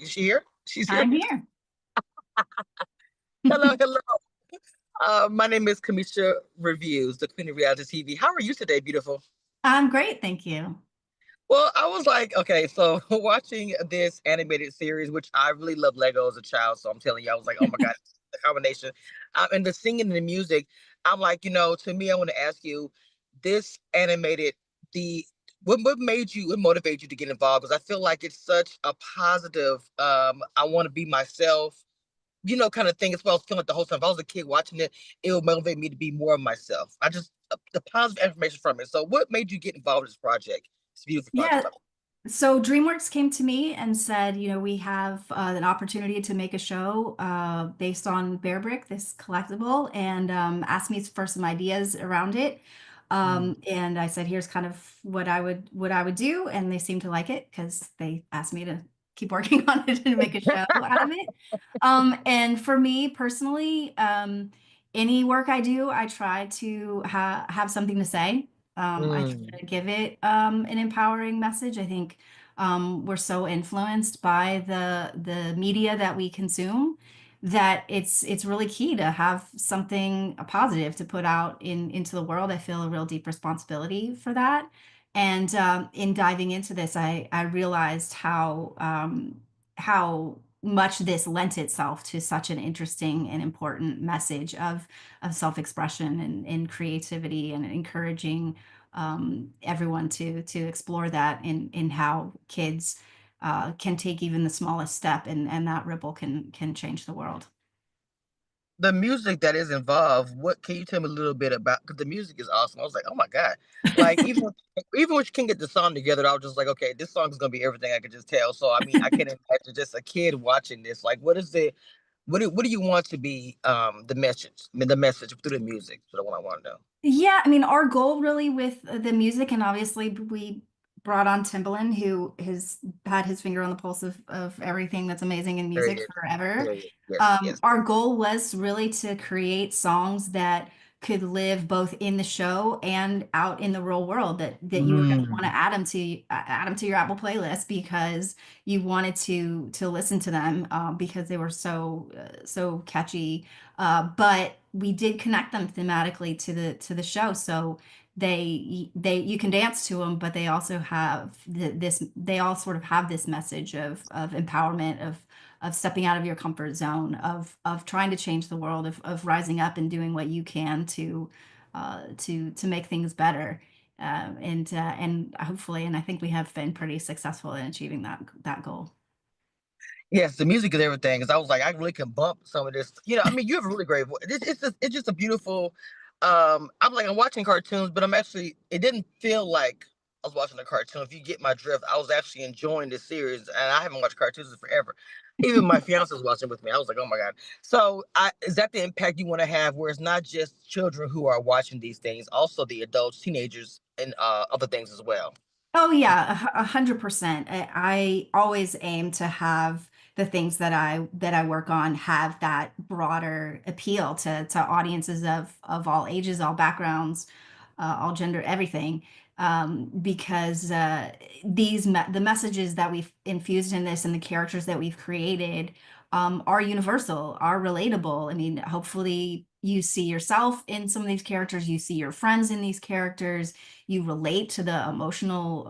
Is she here? She's here. I'm here. Hello, hello. My name is Camisha Reviews, the Queen of Reality TV. How are you today, beautiful? I'm great, thank you. Well, I was like, okay, so watching this animated series, which I really love Lego as a child, so I'm telling you, I was like, oh my God, the combination. And the singing and the music, I'm like, to me, I want to ask you, this animated, the what made you, what motivated you to get involved? Because I feel like it's such a positive, I want to be myself, kind of thing. As well, I was feeling like the whole time. If I was a kid watching it, it would motivate me to be more of myself. I just the positive information from it. So, what made you get involved in this project? It's a beautiful project, Yeah, by the so DreamWorks came to me and said, we have an opportunity to make a show based on Bear Brick, this collectible, and asked me for some ideas around it. way. And I said, here's kind of what I would do, and they seemed to like it because they asked me to keep working on it and make a show out of it. And for me personally, any work I do, I try to have something to say. I try Mm. to give it an empowering message. I think we're so influenced by the media that we consume that it's really key to have something positive to put out into the world. I feel a real deep responsibility for that. And in diving into this, I realized how much this lent itself to such an interesting and important message of self-expression and creativity and encouraging everyone to explore that in how kids can take even the smallest step and that ripple can change the world. The music that is involved, what can you tell me a little bit about? Because the music is awesome. I was like, oh my God. Like even when you can get the song together, I was just like, okay, this song is gonna be everything I could just tell. So I mean, I can imagine just a kid watching this. Like, what do you want to be the message? I mean, the message through the music. So the one I want to know. Yeah, I mean, our goal really with the music, and obviously we brought on Timberland, who has had his finger on the pulse of everything that's amazing in music Period. forever. Period. Yes, yes. Our goal was really to create songs that could live both in the show and out in the real world, that you were going to want to Mm. add them to your Apple playlist because you wanted to listen to them because they were so catchy, but we did connect them thematically to the show, so they you can dance to them, but they also have this. They all sort of have this message of empowerment, of stepping out of your comfort zone, of trying to change the world, of rising up and doing what you can to make things better. And hopefully, and I think we have been pretty successful in achieving that goal. Yes, the music is everything. Because I was like, I really can bump some of this. I mean, you have a really great voice. It's just a beautiful. I'm watching cartoons, but I'm actually. It didn't feel like I was watching a cartoon. If you get my drift, I was actually enjoying this series, and I haven't watched cartoons in forever. Even my fiance was watching with me. I was like, oh my God. So, is that the impact you want to have, where it's not just children who are watching these things, also the adults, teenagers, and other things as well? Oh yeah, 100%. I always aim to have the things that I work on have that broader appeal to audiences of all ages, all backgrounds, all gender, everything. Because the messages that we've infused in this and the characters that we've created are universal, are relatable. I mean, hopefully you see yourself in some of these characters, you see your friends in these characters, you relate to the emotional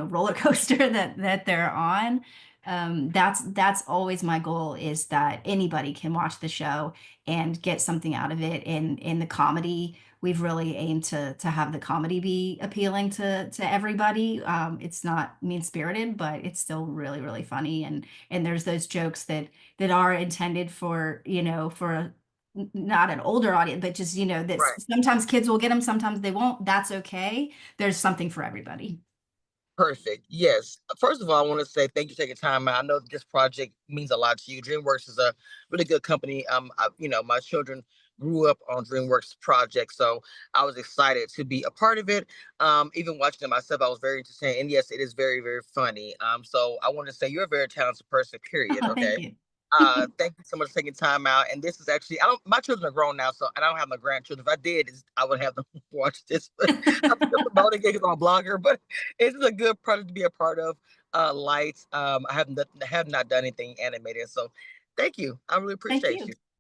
roller coaster that they're on. That's always my goal, is that anybody can watch the show and get something out of it. And in the comedy, we've really aimed to have the comedy be appealing to everybody. It's not mean spirited, but it's still really really funny. And there's those jokes that are intended for not an older audience, but just, that Right. sometimes kids will get them, sometimes they won't. That's okay. There's something for everybody. Perfect. Yes. First of all, I want to say thank you for taking time out. I know that this project means a lot to you. DreamWorks is a really good company. My children grew up on DreamWorks projects, so I was excited to be a part of it. Even watching it myself, I was very interested. And yes, it is very, very funny. So I want to say you're a very talented person, period. Thank Okay. you. Thank you so much for taking time out. And this is actually, I don't, my children are grown now, so I don't have my grandchildren. If I did, I would have them watch this. But I'm still promoting it because I'm a blogger, but it's a good project to be a part of. lights. I have not done anything animated. So thank you. I really Thank appreciate you. you.